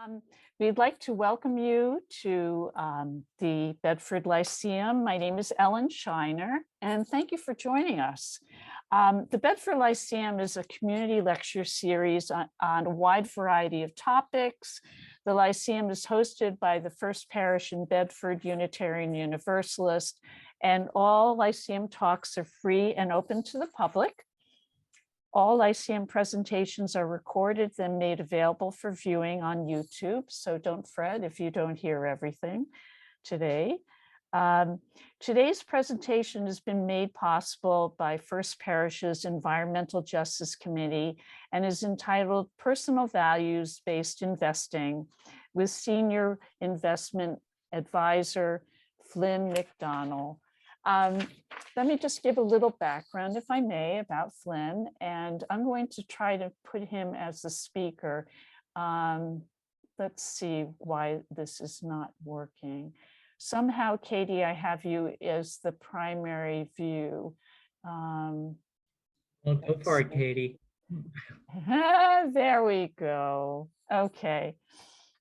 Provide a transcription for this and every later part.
Um, We'd like to welcome you to the Bedford Lyceum. My name is Ellen Shiner, and thank you for joining us. The Bedford Lyceum is a community lecture series on a wide variety of topics. The Lyceum is hosted by the First Parish in Bedford Unitarian Universalist, and all Lyceum talks are free and open to the public. All Lyceum presentations are recorded and made available for viewing on YouTube, so don't fret if you don't hear everything today. Today's presentation has been made possible by First Parish's Environmental Justice Committee and is entitled Personal Values-Based Investing with Senior Investment Advisor Flynn McDonnell. Let me just give a little background, if I may, about Flynn, and I'm going to try to put him as the speaker. Let's see why this is not working. Somehow, Katie, I have you as the primary view. Well, go for it, Katie. There we go. Okay.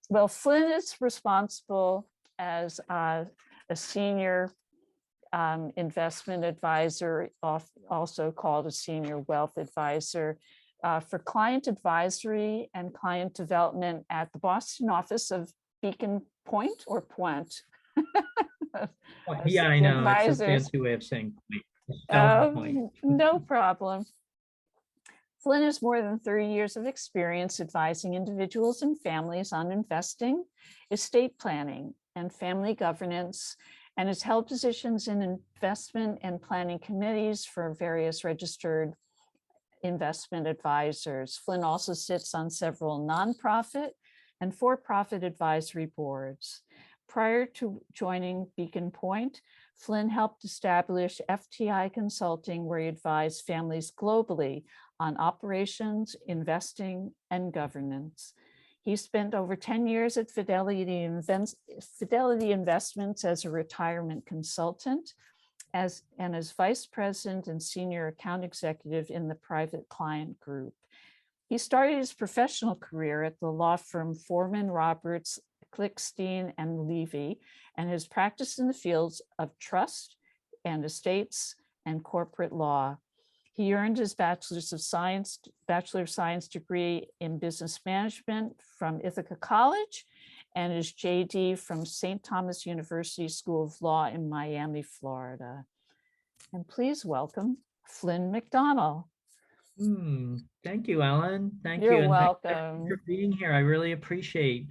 Well, Flynn is responsible as a senior investment advisor, also called a senior wealth advisor, for client advisory and client development at the Boston office of Beacon Point or Point. Yeah, I know. It's a fancy way of saying point. No problem. Flynn has more than 30 years of experience advising individuals and families on investing, estate planning, and family governance, and has held positions in investment and planning committees for various registered investment advisors. Flynn also sits on several nonprofit and for-profit advisory boards. Prior to joining Beacon Point, Flynn helped establish FTI Consulting, where he advised families globally on operations, investing, and governance. He spent over 10 years at Fidelity Investments as a retirement consultant and as vice president and senior account executive in the private client group. He started his professional career at the law firm Foreman, Roberts, Klickstein, and Levy, and has practiced in the fields of trust and estates and corporate law. He earned his Bachelor of Science degree in business management from Ithaca College and his JD from St. Thomas University School of Law in Miami, Florida. And please welcome Flynn McDonnell. Thank you, Ellen. Thank you. You're welcome. Thank you for being here. I really appreciate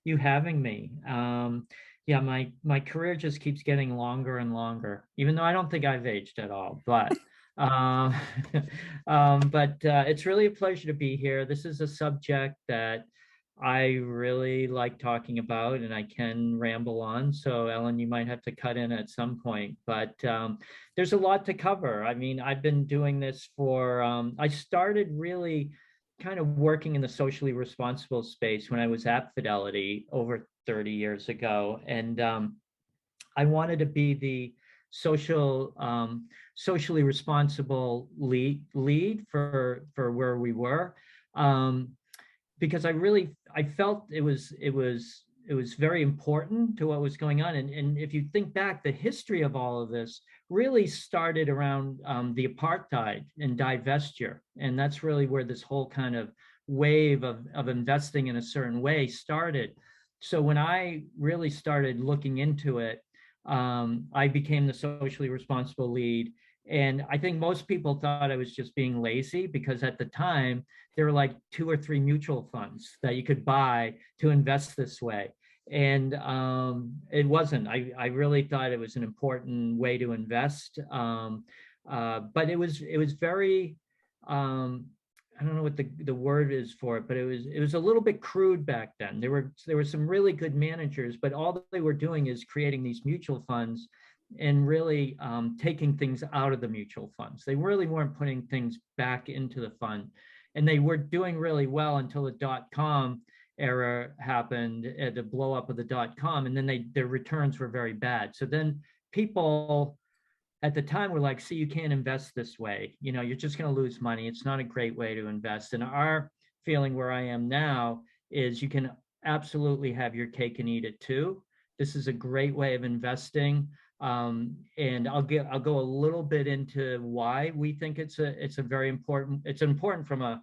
you having me. Yeah, my career just keeps getting longer and longer, even though I don't think I've aged at all, but it's really a pleasure to be here. This is a subject that I really like talking about, and I can ramble on. So Ellen, you might have to cut in at some point, but there's a lot to cover. I mean, I've been doing this for, I started really kind of working in the socially responsible space when I was at Fidelity over 30 years ago. And I wanted to be the socially responsible lead for where we were, because I felt it was very important to what was going on. And if you think back, the history of all of this really started around the apartheid and divestiture, and that's really where this whole kind of wave of investing in a certain way started. So when I really started looking into it, I became the socially responsible lead. And I think most people thought I was just being lazy, because at the time, there were like 2 or 3 mutual funds that you could buy to invest this way. And it wasn't. I really thought it was an important way to invest. But it was very, I don't know what the word is for it, but it was a little bit crude back then. There were some really good managers, but all they were doing is creating these mutual funds and really taking things out of the mutual funds. They really weren't putting things back into the fund. And they were doing really well until the dot-com era happened, the blow up of the dot-com, and then their returns were very bad. So then people at the time were like, see, you can't invest this way. You know, you're just going to lose money. It's not a great way to invest. And our feeling where I am now is you can absolutely have your cake and eat it too. This is a great way of investing. And I'll go a little bit into why we think it's a very important, it's important from a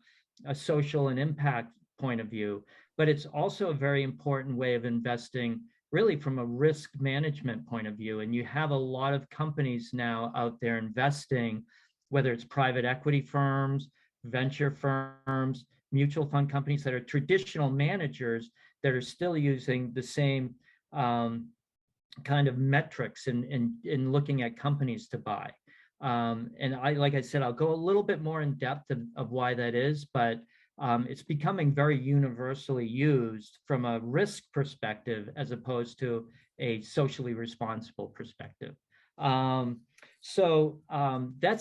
social and impact point of view, but it's also a very important way of investing really from a risk management point of view. And you have a lot of companies now out there investing, whether it's private equity firms, venture firms, mutual fund companies that are traditional managers that are still using the same kind of metrics in looking at companies to buy. And like I said, I'll go a little bit more in depth of why that is, but it's becoming very universally used from a risk perspective as opposed to a socially responsible perspective. That's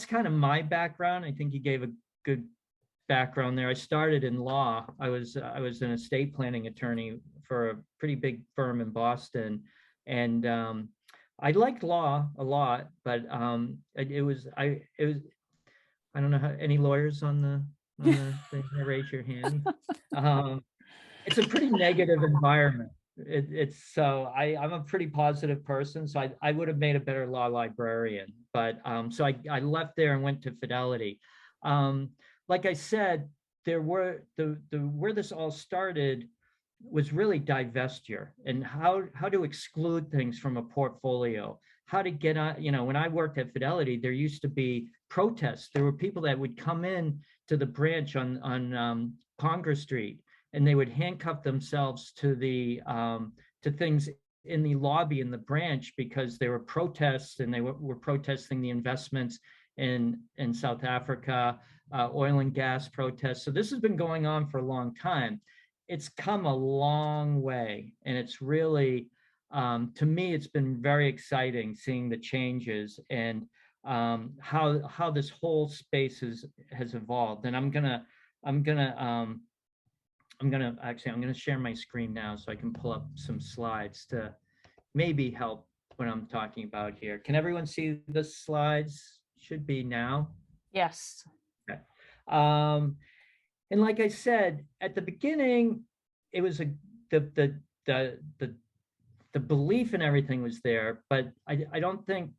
kind of my background. I think you gave a good background there. I started in law. I was an estate planning attorney for a pretty big firm in Boston, and I liked law a lot, but it was I don't know how any lawyers on the thing, raise your hand. It's a pretty negative environment. It's so I'm a pretty positive person, so I would have made a better law librarian. But so I left there and went to Fidelity. Like I said, there were the where this all started was really divestiture and how to exclude things from a portfolio, how to get on. When I worked at Fidelity, there used to be protests. There were people that would come in to the branch on Congress Street, and they would handcuff themselves to the to things in the lobby in the branch because there were protests, and they were protesting the investments in South Africa, oil and gas protests. So this has been going on for a long time. It's come a long way, and it's really, to me, it's been very exciting seeing the changes and how this whole space has evolved. And I'm gonna share my screen now so I can pull up some slides to maybe help what I'm talking about here. Can everyone see the slides? Should be now. Yes. Okay. And like I said at the beginning, it was the belief in everything was there, but I don't think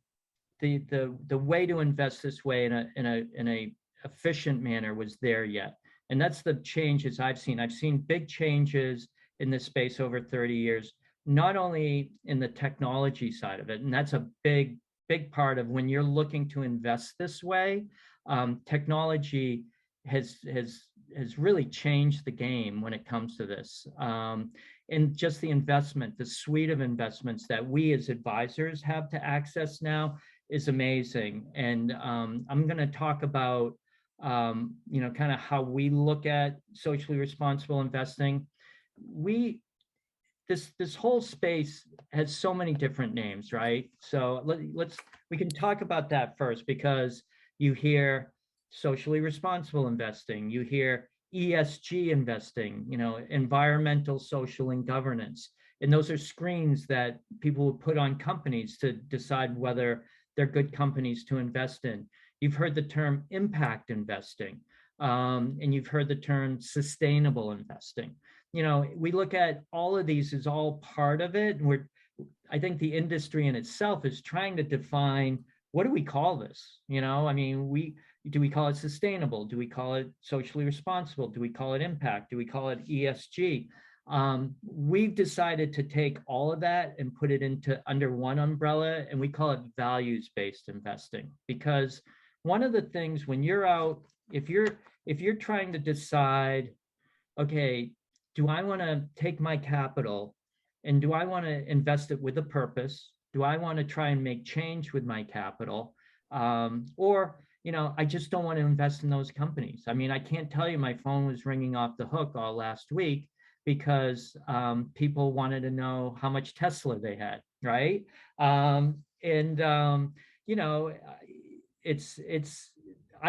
the way to invest this way in a efficient manner was there yet. And that's the changes I've seen. I've seen big changes in this space over 30 years, not only in the technology side of it, and that's a big part of when you're looking to invest this way. Technology has really changed the game when it comes to this. And just the investment, the suite of investments that we as advisors have to access now is amazing. And I'm going to talk about, kind of how we look at socially responsible investing. This whole space has so many different names, right? So we can talk about that first, because you hear socially responsible investing, you hear ESG investing, environmental, social, and governance. And those are screens that people will put on companies to decide whether they're good companies to invest in. You've heard the term impact investing, and you've heard the term sustainable investing. We look at all of these as all part of it. And I think the industry in itself is trying to define, what do we call this? Do we call it sustainable? Do we call it socially responsible? Do we call it impact? Do we call it ESG? We've decided to take all of that and put it under one umbrella, and we call it values-based investing. Because one of the things when you're out, if you're trying to decide, okay, do I want to take my capital and do I want to invest it with a purpose? Do I want to try and make change with my capital? Or I just don't want to invest in those companies. I can't tell you, my phone was ringing off the hook all last week because people wanted to know how much Tesla they had, right? I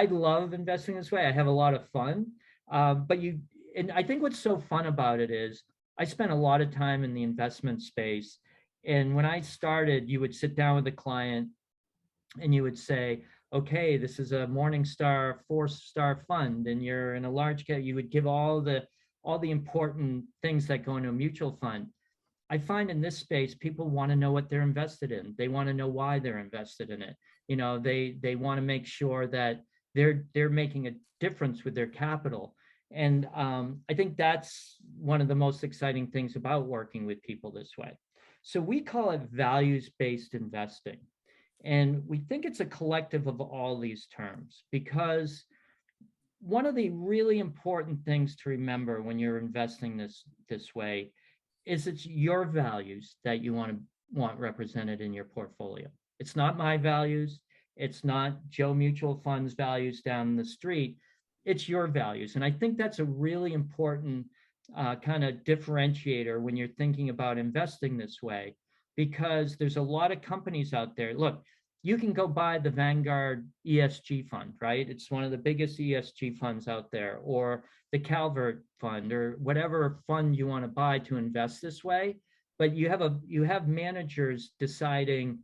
love investing this way. I have a lot of fun. And I think what's so fun about it is I spent a lot of time in the investment space. And when I started, you would sit down with a client and you would say, okay, this is a Morningstar 4-star fund, and you're in a large cap. You would give all the all the important things that go into a mutual fund. I find in this space, people want to know what they're invested in. They want to know why they're invested in it. You know, they want to make sure that they're making a difference with their capital. And I think that's one of the most exciting things about working with people this way. So we call it values-based investing. And we think it's a collective of all these terms, because one of the really important things to remember when you're investing this way is it's your values that you want represented in your portfolio. It's not my values. It's not Joe Mutual Fund's values down the street. It's your values. And I think that's a really important kind of differentiator when you're thinking about investing this way, because there's a lot of companies out there. Look, you can go buy the Vanguard ESG fund, right? It's one of the biggest ESG funds out there, or the Calvert fund, or whatever fund you want to buy to invest this way. But you have managers deciding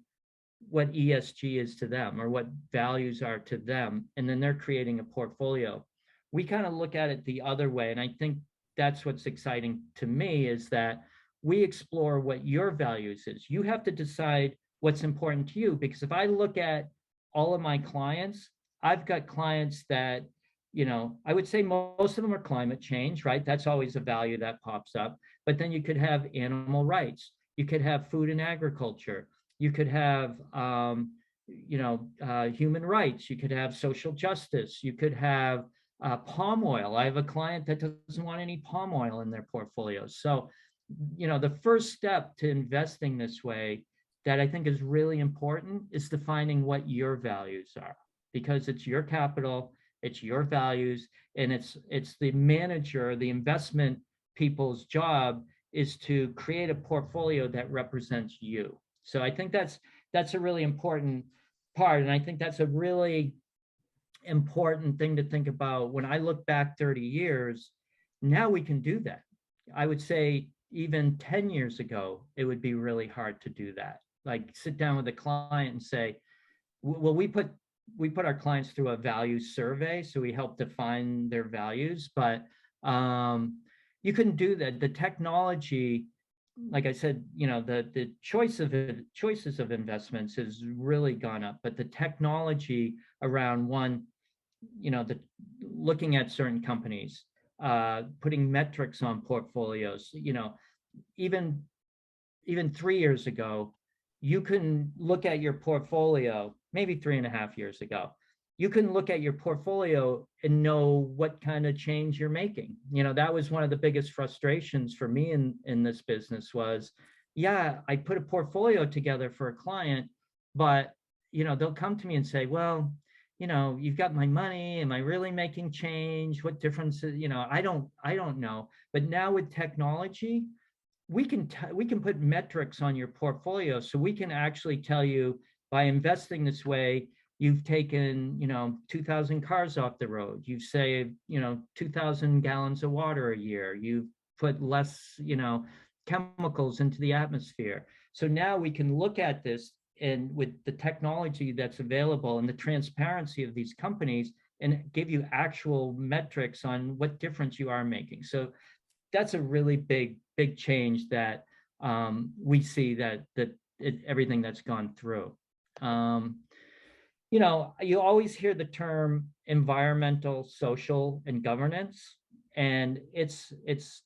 what ESG is to them or what values are to them, and then they're creating a portfolio. We kind of look at it the other way, and I think that's what's exciting to me, is that we explore what your values is. You have to decide what's important to you, because if I look at all of my clients, I've got clients that, you know, I would say most of them are climate change, right? That's always a value that pops up. But then you could have animal rights, you could have food and agriculture, you could have human rights, you could have social justice, you could have palm oil. I have a client that doesn't want any palm oil in their portfolio. So, you know, the first step to investing this way that I think is really important is defining what your values are, because it's your capital, it's your values, and it's the manager, the investment people's job is to create a portfolio that represents you. So I think that's a really important part, and I think that's a really important thing to think about. When I look back 30 years, now we can do that. I would say even 10 years ago, it would be really hard to do that. Like sit down with a client and say, well, we put our clients through a values survey, so we help define their values, but you couldn't do that. The technology, like I said, you know, the choices of investments has really gone up, but the technology around one, you know, looking at certain companies, putting metrics on portfolios, you know, even 3 years ago, you can look at your portfolio, maybe 3.5 years ago, you can look at your portfolio and know what kind of change you're making. You know, that was one of the biggest frustrations for me in this business was, yeah, I put a portfolio together for a client, but, you know, they'll come to me and say, well, you know, you've got my money. Am I really making change? What difference? You know, I don't know. But now with technology, we can put metrics on your portfolio, so we can actually tell you, by investing this way, you've taken, you know, 2,000 cars off the road. You've saved, you know, 2,000 gallons of water a year. You've put less, you know, chemicals into the atmosphere. So now we can look at this, and with the technology that's available and the transparency of these companies, and give you actual metrics on what difference you are making. So that's a really big change that we see everything that's gone through. You know, you always hear the term environmental, social, and governance, and it's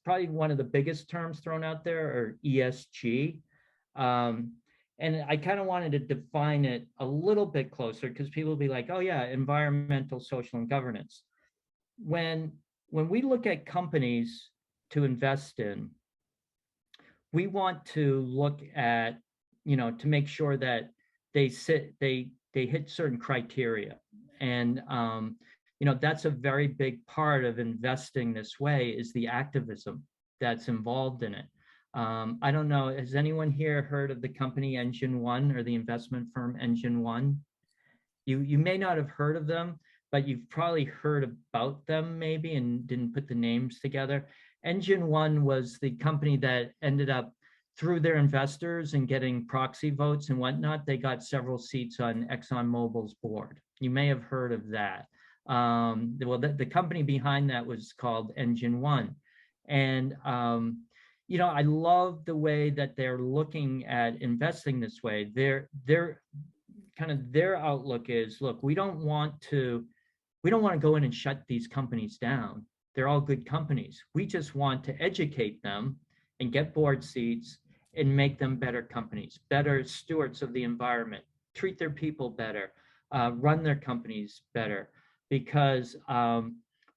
probably one of the biggest terms thrown out there, or ESG. And I kind of wanted to define it a little bit closer, because people will be like, oh yeah, environmental, social, and governance. When we look at companies to invest in, we want to look at, you know, to make sure that they hit certain criteria. And, you know, that's a very big part of investing this way, is the activism that's involved in it. I don't know, has anyone here heard of the company Engine One, or the investment firm Engine One? You may not have heard of them, but you've probably heard about them maybe and didn't put the names together. Engine One was the company that ended up, through their investors and getting proxy votes and whatnot, they got several seats on ExxonMobil's board. You may have heard of that. Well, the company behind that was called Engine One. And I love the way that they're looking at investing this way. Their kind of their outlook is, look, we don't want to go in and shut these companies down. They're all good companies. We just want to educate them and get board seats and make them better companies, better stewards of the environment, treat their people better, run their companies better, because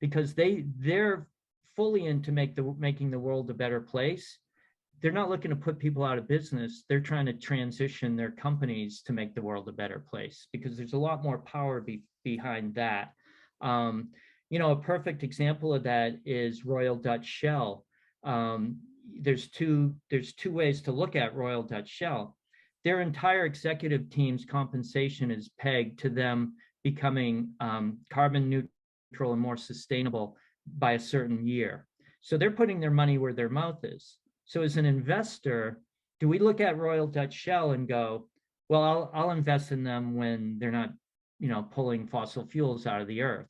they're fully into making the world a better place. They're not looking to put people out of business. They're trying to transition their companies to make the world a better place, because there's a lot more power behind that. A perfect example of that is Royal Dutch Shell. There's two ways to look at Royal Dutch Shell. Their entire executive team's compensation is pegged to them becoming carbon neutral and more sustainable by a certain year. So they're putting their money where their mouth is. So as an investor, do we look at Royal Dutch Shell and go, well, I'll invest in them when they're not, pulling fossil fuels out of the earth?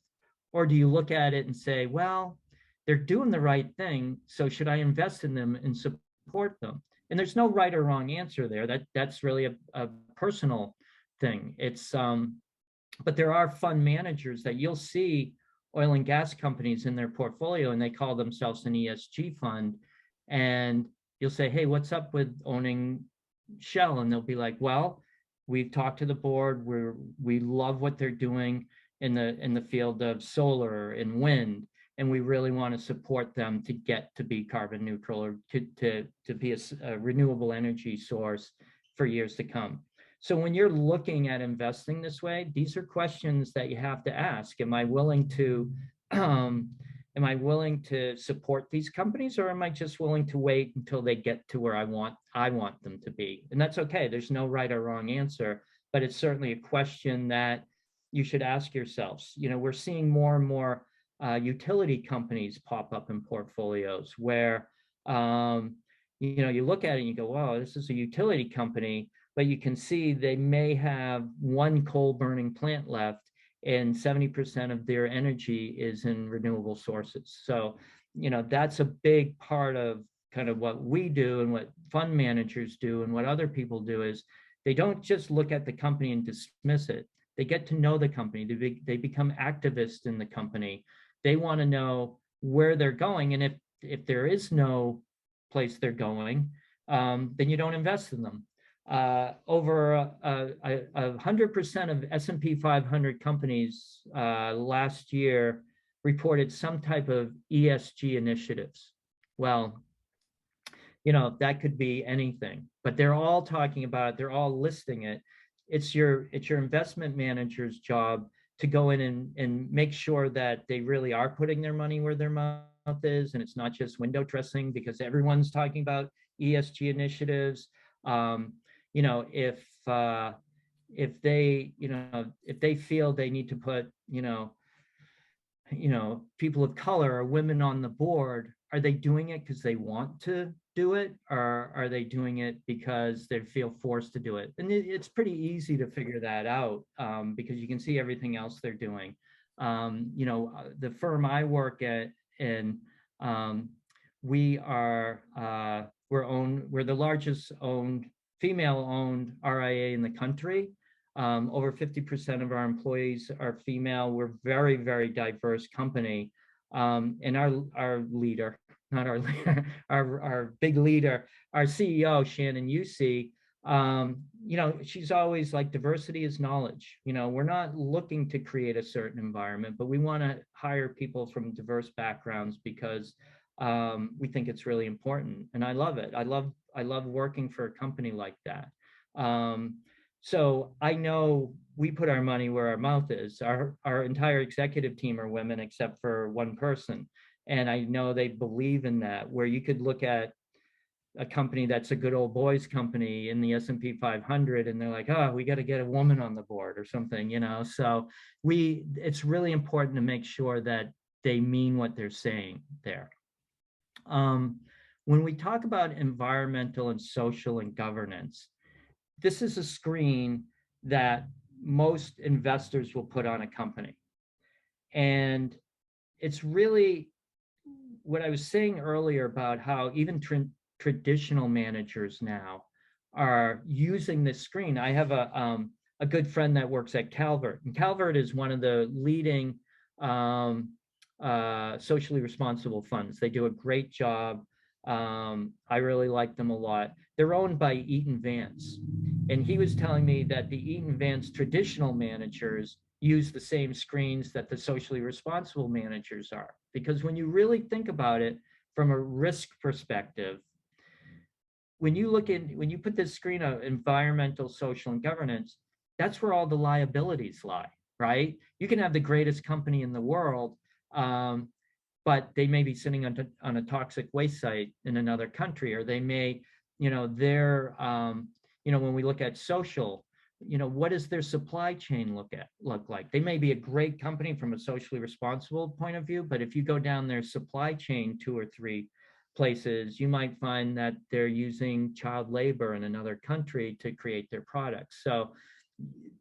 Or do you look at it and say, well, they're doing the right thing, so should I invest in them and support them? And there's no right or wrong answer there. That's really a personal thing. It's but there are fund managers that you'll see oil and gas companies in their portfolio, and they call themselves an ESG fund. And you'll say, hey, what's up with owning Shell? And they'll be like, well, we've talked to the board. We love what they're doing in the field of solar and wind, and we really want to support them to get to be carbon neutral, or to be a renewable energy source for years to come. So when you're looking at investing this way, these are questions that you have to ask. Am I willing to support these companies, or am I just willing to wait until they get to where I want them to be? And that's okay. There's no right or wrong answer, but it's certainly a question that you should ask yourselves. We're seeing more and more utility companies pop up in portfolios where you look at it and you go, wow, this is a utility company, but you can see they may have one coal burning plant left, and 70% of their energy is in renewable sources. So, that's a big part of kind of what we do, and what fund managers do, and what other people do, is they don't just look at the company and dismiss it. They get to know the company. They become activists in the company. They want to know where they're going. And if there is no place they're going, then you don't invest in them. Over 100% of S&P 500 companies last year reported some type of ESG initiatives. Well, that could be anything, but they're all talking about it. They're all listing it. It's your investment manager's job to go in and make sure that they really are putting their money where their mouth is, and it's not just window dressing because everyone's talking about ESG initiatives. If they feel they need to put people of color or women on the board, are they doing it because they want to do it, or are they doing it because they feel forced to do it? And it's pretty easy to figure that out, because you can see everything else they're doing. The firm I work at, and we're the largest female-owned RIA in the country. Over 50% of our employees are female. We're very, very diverse company. And our leader, not our leader, our big leader, our CEO, Shannon Yusi, she's always like, diversity is knowledge. We're not looking to create a certain environment, but we want to hire people from diverse backgrounds because we think it's really important. And I love it. I love working for a company like that. So I know we put our money where our mouth is. Our entire executive team are women, except for one person. And I know they believe in that, where you could look at a company that's a good old boys company in the S&P 500, and they're like, oh, we got to get a woman on the board or something, So it's really important to make sure that they mean what they're saying there. When we talk about environmental and social and governance, this is a screen that most investors will put on a company. And it's really what I was saying earlier about how even traditional managers now are using this screen. I have a good friend that works at Calvert, and Calvert is one of the leading socially responsible funds. They do a great job. I really like them a lot. They're owned by Eaton Vance. And he was telling me that the Eaton Vance traditional managers use the same screens that the socially responsible managers are. Because when you really think about it from a risk perspective, when you put this screen of environmental, social, and governance, that's where all the liabilities lie, right? You can have the greatest company in the world, but they may be sitting on a toxic waste site in another country, or they may, when we look at social, what does their supply chain look like? They may be a great company from a socially responsible point of view, but if you go down their supply chain 2 or 3 places, you might find that they're using child labor in another country to create their products. So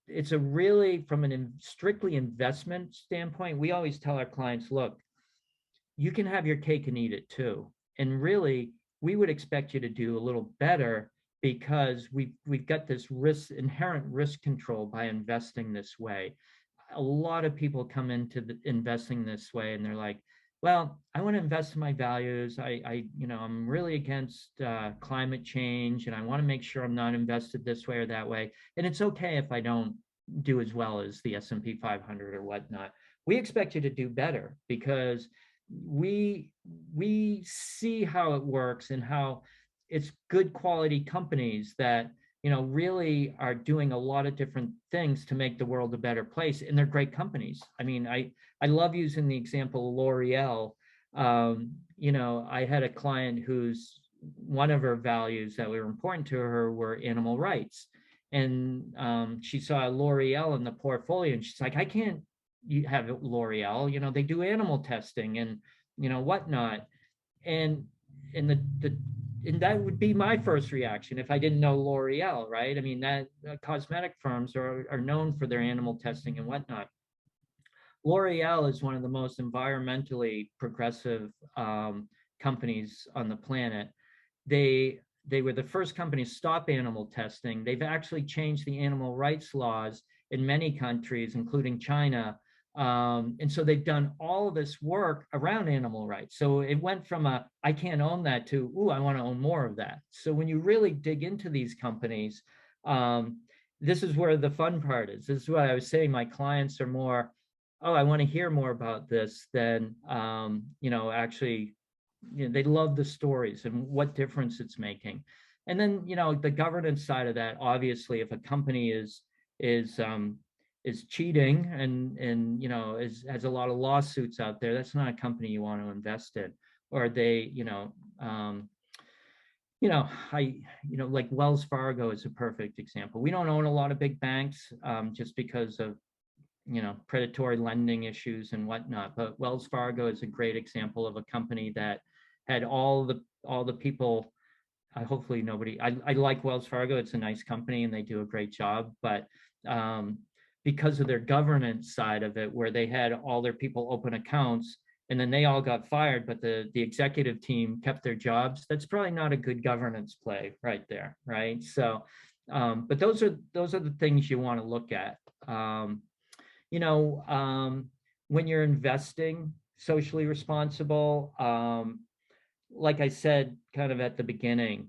it's a really, from an strictly investment standpoint, we always tell our clients, look, you can have your cake and eat it too. And really, we would expect you to do a little better because we've got this inherent risk control by investing this way. A lot of people come into investing this way and they're like, well, I want to invest in my values. I'm really against climate change, and I want to make sure I'm not invested this way or that way. And it's okay if I don't do as well as the S&P 500 or whatnot. We expect you to do better because we see how it works and how it's good quality companies that really are doing a lot of different things to make the world a better place, and they're great companies. I mean, I love using the example of L'Oreal. I had a client whose one of her values that were important to her were animal rights, and she saw L'Oreal in the portfolio, and she's like, I can't have L'Oreal. They do animal testing and whatnot, and that would be my first reaction if I didn't know L'Oreal, right? I mean, that cosmetic firms are known for their animal testing and whatnot. L'Oreal is one of the most environmentally progressive companies on the planet. They were the first company to stop animal testing. They've actually changed the animal rights laws in many countries, including China. And so they've done all of this work around animal rights. So it went from I can't own that to, ooh, I want to own more of that. So when you really dig into these companies, this is where the fun part is. This is what I was saying. My clients are more, oh, I want to hear more about this than, actually, they love the stories and what difference it's making. And then, the governance side of that, obviously, if a company is cheating and has a lot of lawsuits out there, that's not a company you want to invest in. Or they, like Wells Fargo is a perfect example. We don't own a lot of big banks just because of predatory lending issues and whatnot. But Wells Fargo is a great example of a company that had all the people. Hopefully nobody. I like Wells Fargo. It's a nice company and they do a great job. But because of their governance side of it, where they had all their people open accounts and then they all got fired, but the executive team kept their jobs, that's probably not a good governance play right there, right? So, but those are the things you want to look at. When you're investing socially responsible, like I said, kind of at the beginning,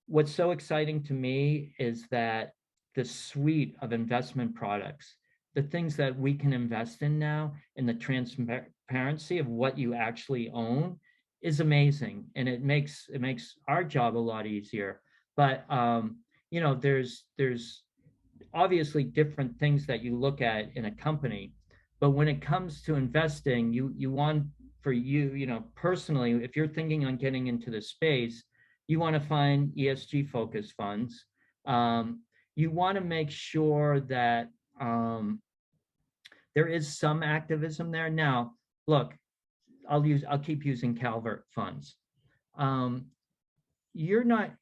what's so exciting to me is that the suite of investment products, the things that we can invest in now, and the transparency of what you actually own is amazing. And it makes our job a lot easier. But, there's obviously different things that you look at in a company. But when it comes to investing, you want, for you, personally, if you're thinking on getting into the space, you want to find ESG focused funds. You want to make sure that there is some activism there. Now, look, I'll keep using Calvert funds. You're not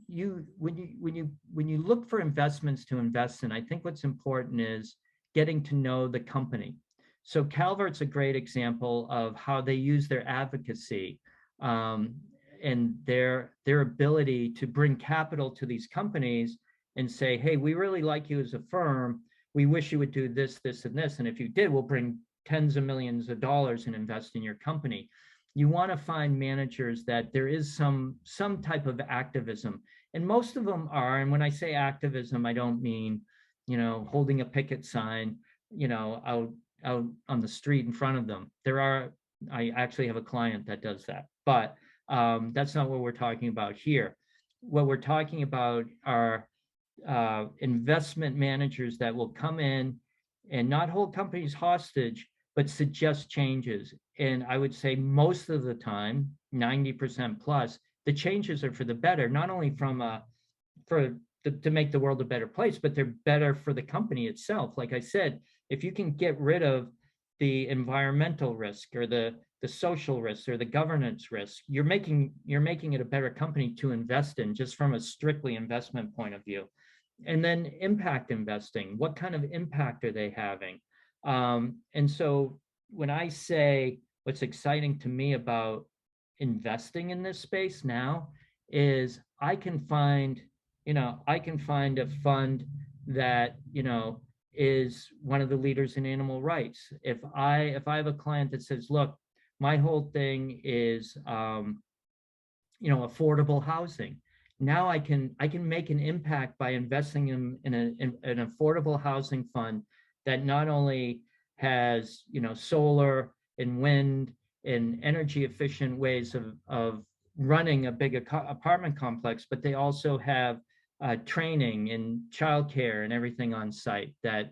when you look for investments to invest in, I think what's important is getting to know the company. So Calvert's a great example of how they use their advocacy and their ability to bring capital to these companies and say, hey, we really like you as a firm. We wish you would do this, this, and this. And if you did, we'll bring tens of millions of dollars and invest in your company. You want to find managers that there is some type of activism. And most of them are, and when I say activism, I don't mean, holding a picket sign, out on the street in front of them. I actually have a client that does that, but that's not what we're talking about here. What we're talking about are investment managers that will come in and not hold companies hostage, but suggest changes. And I would say most of the time, 90% plus, the changes are for the better, not only to make the world a better place, but they're better for the company itself. Like I said, if you can get rid of the environmental risk or the social risk or the governance risk, you're making it a better company to invest in, just from a strictly investment point of view. And then impact investing, what kind of impact are they having? And so when I say what's exciting to me about investing in this space now is I can find a fund that, is one of the leaders in animal rights. If I have a client that says, look, my whole thing is, affordable housing. Now I can make an impact by investing in an affordable housing fund that not only has, solar and wind and energy efficient ways of running a big apartment complex, but they also have training and childcare and everything on site, that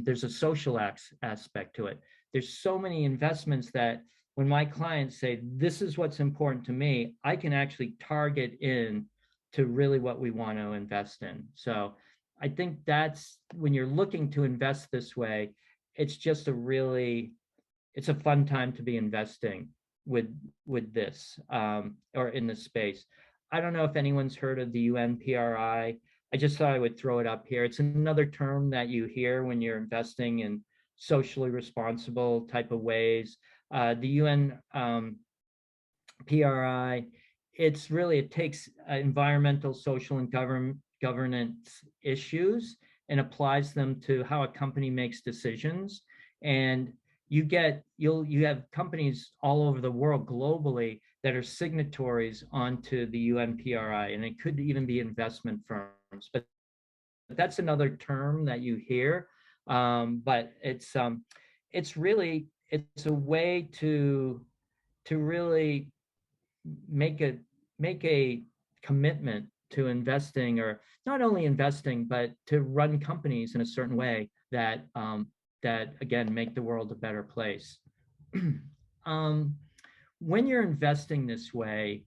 there's a social aspect to it. There's so many investments that when my clients say, this is what's important to me, I can actually target in to really what we want to invest in. So I think that's when you're looking to invest this way, it's just it's a fun time to be investing with this or in this space. I don't know if anyone's heard of the UNPRI. I just thought I would throw it up here. It's another term that you hear when you're investing in socially responsible type of ways. The UNPRI, it takes environmental, social, and governance issues and applies them to how a company makes decisions. And you have companies all over the world globally that are signatories onto the UNPRI, and it could even be investment firms. But that's another term that you hear. But it's a way to really make a commitment to investing, or not only investing, but to run companies in a certain way that again make the world a better place. When you're investing this way,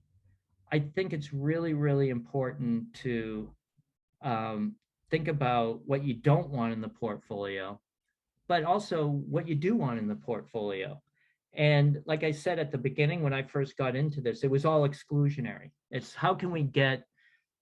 I think it's really, really important to think about what you don't want in the portfolio, but also what you do want in the portfolio. And like I said at the beginning, when I first got into this, it was all exclusionary. It's how can we get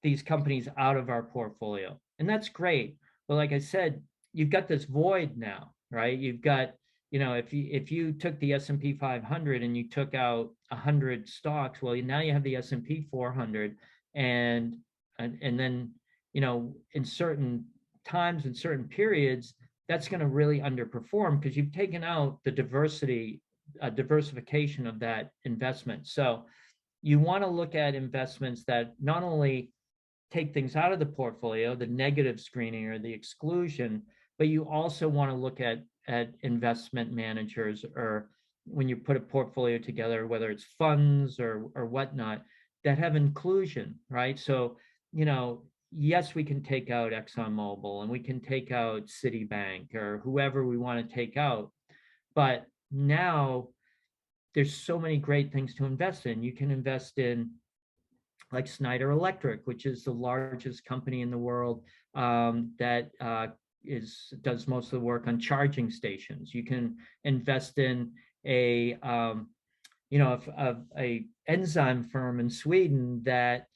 these companies out of our portfolio? And that's great. But like I said, you've got this void now, right? You've got, if you took the S&P 500 and you took out 100 stocks, well, now you have the S&P 400, and then, in certain times, in certain periods, that's going to really underperform because you've taken out the diversification of that investment. So you want to look at investments that not only take things out of the portfolio, the negative screening or the exclusion, but you also want to look at investment managers, or when you put a portfolio together, whether it's funds or whatnot, that have inclusion, right? So, yes, we can take out ExxonMobil and we can take out Citibank or whoever we want to take out, but now there's so many great things to invest in. You can invest in like Schneider Electric, which is the largest company in the world that does most of the work on charging stations. You can invest in a enzyme firm in Sweden that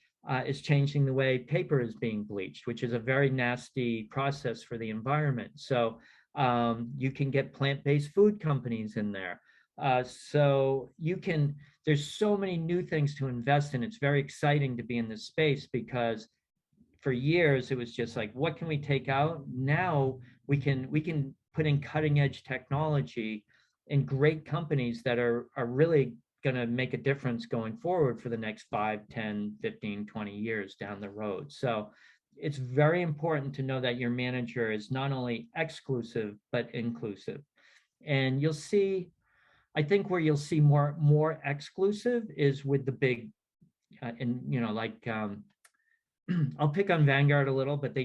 is changing the way paper is being bleached, which is a very nasty process for the environment. So you can get plant-based food companies in there. So there's so many new things to invest in. It's very exciting to be in this space because for years it was just like, what can we take out? Now we can put in cutting edge technology and great companies that are really going to make a difference going forward for the next 5, 10, 15, 20 years down the road. So it's very important to know that your manager is not only exclusive but inclusive. And you'll see, I think where you'll see more exclusive is with the big and like I'll pick on Vanguard a little, but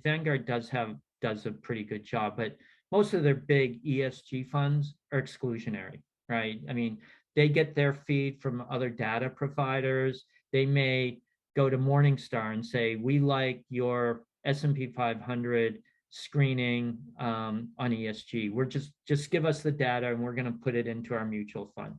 Vanguard does a pretty good job, but most of their big ESG funds are exclusionary, right? I mean, they get their feed from other data providers. They may go to Morningstar and say, we like your S&P 500 screening on ESG. We're just give us the data and we're going to put it into our mutual fund.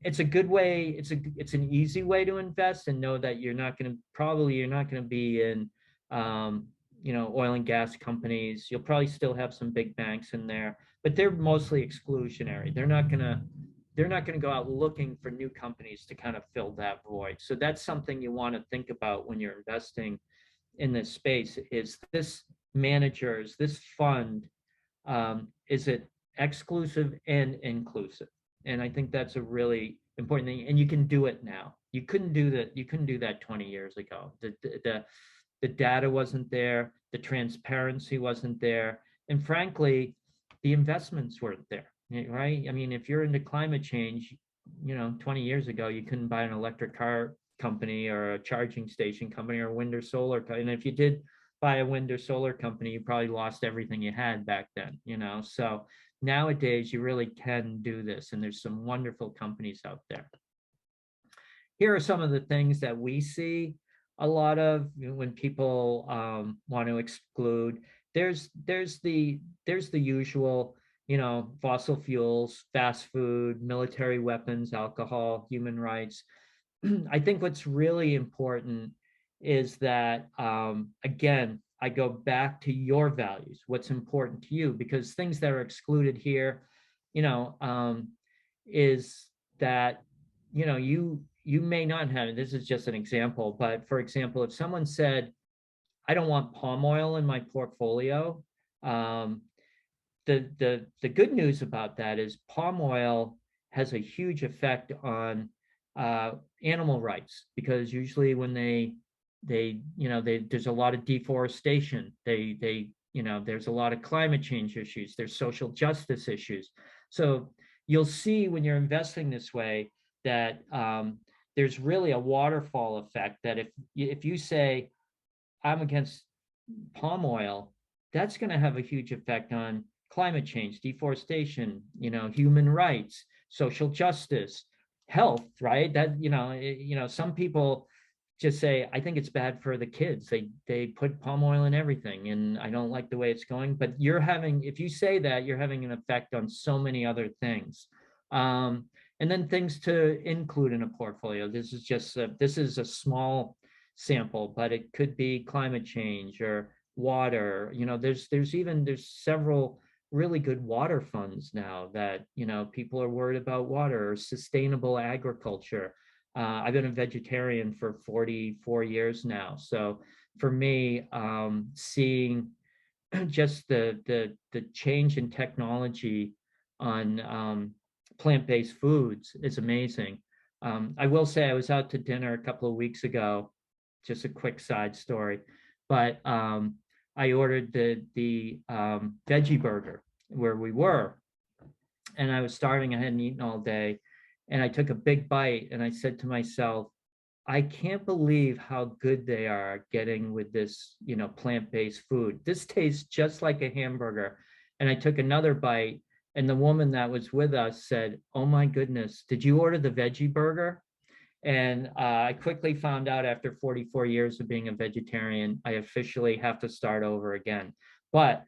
It's a good way. It's an easy way to invest and know that you're not going to be in oil and gas companies. You'll probably still have some big banks in there, but they're mostly exclusionary. They're not going to go out looking for new companies to kind of fill that void. So that's something you want to think about when you're investing in this space. Is this fund, is it exclusive and inclusive? And I think that's a really important thing. And you can do it now. You couldn't do that 20 years ago. The data wasn't there, the transparency wasn't there, and frankly, the investments weren't there. Right? I mean, if you're into climate change, 20 years ago, you couldn't buy an electric car company or a charging station company or a wind or solar company. And if you did buy a wind or solar company, you probably lost everything you had back then. So nowadays you really can do this, and there's some wonderful companies out there. Here are some of the things that we see a lot of when people want to exclude. There's the usual, fossil fuels, fast food, military weapons, alcohol, human rights. I think what's really important is that, again, I go back to your values, what's important to you, because things that are excluded here, is that, you may not have, this is just an example, but for example, if someone said, I don't want palm oil in my portfolio, the good news about that is palm oil has a huge effect on animal rights, because usually when there's a lot of deforestation, there's a lot of climate change issues, there's social justice issues. So you'll see when you're investing this way that there's really a waterfall effect, that if you say, I'm against palm oil, that's going to have a huge effect on climate change, deforestation, human rights, social justice, health, right? That, some people just say, I think it's bad for the kids. They put palm oil in everything, and I don't like the way it's going. But if you say that, you're having an effect on so many other things. And then things to include in a portfolio. This is a small sample, but it could be climate change or water. There's several really good water funds now that, people are worried about water, or sustainable agriculture. I've been a vegetarian for 44 years now. So for me, seeing just the change in technology on plant-based foods is amazing. I will say I was out to dinner a couple of weeks ago, just a quick side story, but I ordered the veggie burger where we were, and I was starving. I hadn't eaten all day, and I took a big bite, and I said to myself, I can't believe how good they are getting with this, plant-based food. This tastes just like a hamburger. And I took another bite, and the woman that was with us said, oh my goodness, did you order the veggie burger? And I quickly found out, after 44 years of being a vegetarian, I officially have to start over again. But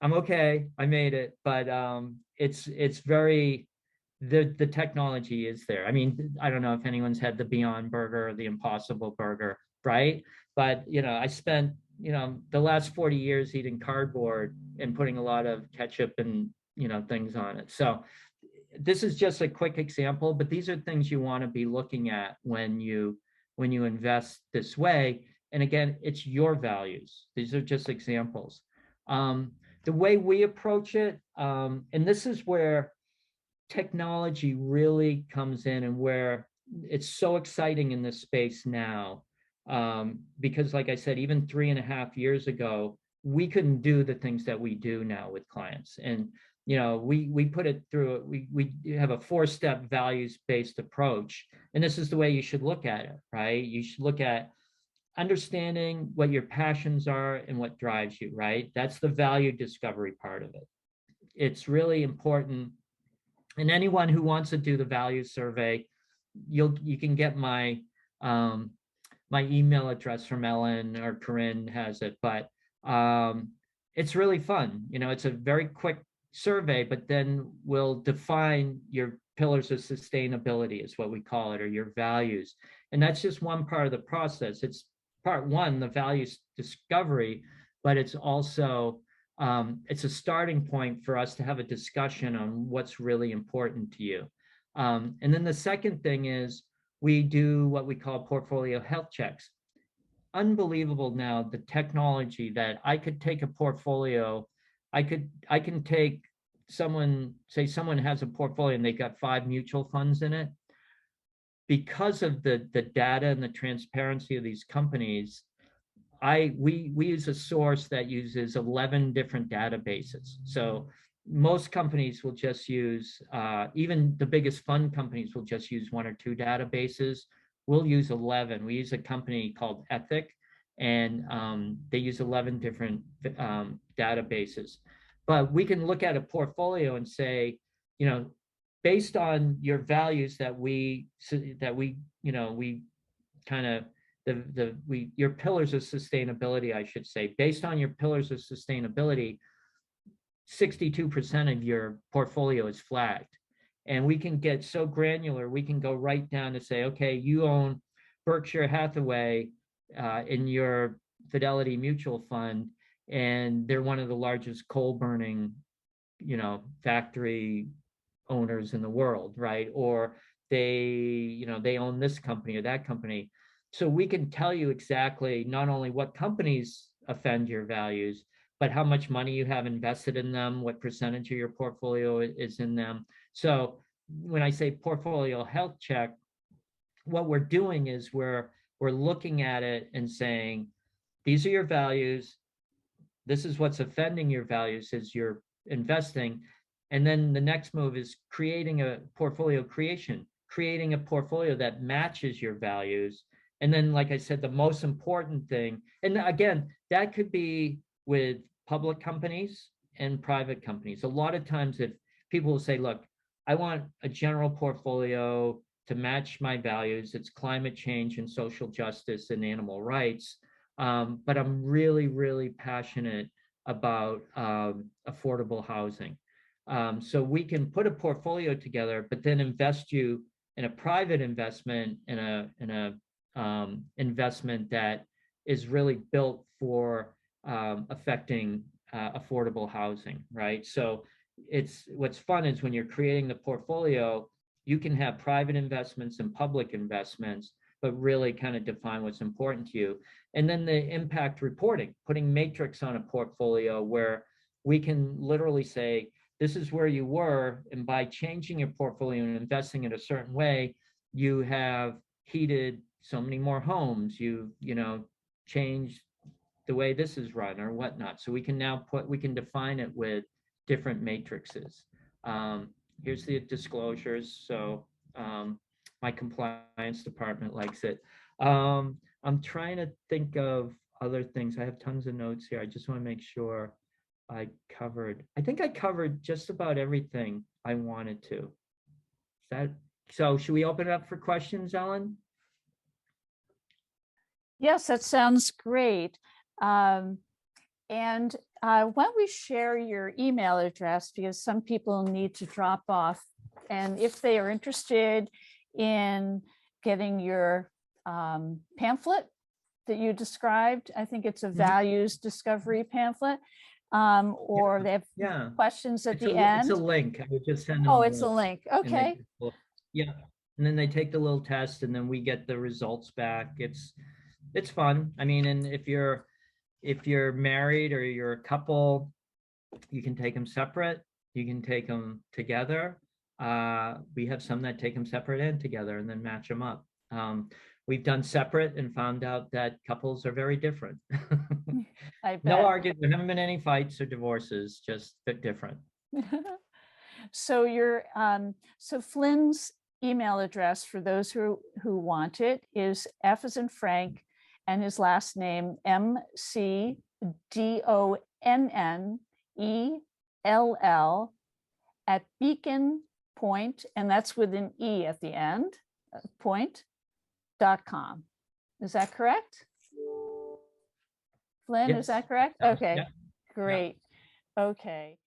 I'm okay. I made it, but it's very, the technology is there. I mean, I don't know if anyone's had the Beyond Burger or the Impossible Burger, right? But I spent the last 40 years eating cardboard and putting a lot of ketchup and, things on it. So this is just a quick example, but these are things you want to be looking at when you invest this way. And again, it's your values. These are just examples. The way we approach it, and this is where technology really comes in and where it's so exciting in this space now. Because like I said, even 3.5 years ago, we couldn't do the things that we do now with clients. And, we put it through, we have a 4-step values-based approach. And this is the way you should look at it, right? You should look at understanding what your passions are and what drives you, right? That's the value discovery part of it. It's really important. And anyone who wants to do the value survey, you can get my my email address from Ellen, or Corinne has it, but it's really fun. It's a very quick survey, but then we'll define your pillars of sustainability is what we call it, or your values. And that's just one part of the process. It's part one, the values discovery, but it's also it's a starting point for us to have a discussion on what's really important to you. And then the second thing is we do what we call portfolio health checks. Unbelievable now, the technology that I could take a portfolio, I can take someone has a portfolio and they got 5 mutual funds in it. Because of the data and the transparency of these companies, we use a source that uses 11 different databases. So most companies will just use, even the biggest fund companies will just use 1 or 2 databases. We'll use 11. We use a company called Ethic, and they use 11 different databases. But we can look at a portfolio and say, based on your values that we kind of your pillars of sustainability, I should say, based on your pillars of sustainability, 62% of your portfolio is flagged. And we can get so granular, we can go right down to say, okay, you own Berkshire Hathaway in your Fidelity Mutual Fund, and they're one of the largest coal burning, factory owners in the world, right? Or they own this company or that company. So we can tell you exactly not only what companies offend your values, but how much money you have invested in them, what percentage of your portfolio is in them. So when I say portfolio health check, what we're doing is we're looking at it and saying, these are your values. This is what's offending your values as you're investing. And then the next move is creating a portfolio creating a portfolio that matches your values. And then, like I said, the most important thing, and again, that could be with public companies and private companies. A lot of times if people will say, look, I want a general portfolio to match my values. It's climate change and social justice and animal rights. But I'm really, really passionate about affordable housing. So we can put a portfolio together, but then invest you in a private investment, in a investment that is really built for affecting affordable housing, right? So what's fun is when you're creating the portfolio, you can have private investments and public investments, but really kind of define what's important to you. And then the impact reporting, putting matrix on a portfolio where we can literally say, this is where you were, and by changing your portfolio and investing in a certain way, you have heated so many more homes, you changed the way this is run or whatnot. So we can now define it with different matrices. Here's the disclosures. So my compliance department likes it. I'm trying to think of other things. I have tons of notes here. I just want to make sure I think I covered just about everything I wanted to. So should we open it up for questions, Ellen? Yes, that sounds great. And why don't we share your email address, because some people need to drop off. And if they are interested in getting your pamphlet, that you described. I think it's a Mhm. values discovery pamphlet. Or they have Yeah, questions at it's the a end. link. I would just send them Oh, a it's a link, link. and they, Okay. yeah, and then they take the little test, and then we get the results back. It's fun. I mean, and if you're married or you're a couple, you can take them separate. You can take them together. We have some that take them separate and together, and then match them up. We've done separate and found out that couples are very different. I No bet. argument. There haven't been any fights or divorces, just a bit different. So so Flynn's email address for those who want it is F as in Frank and his last name McDonnell at Beacon Point, and that's with an E at the end, point.com. Is that correct? Flynn, is Yes. that correct? Yeah. Okay, Yeah. great. Okay.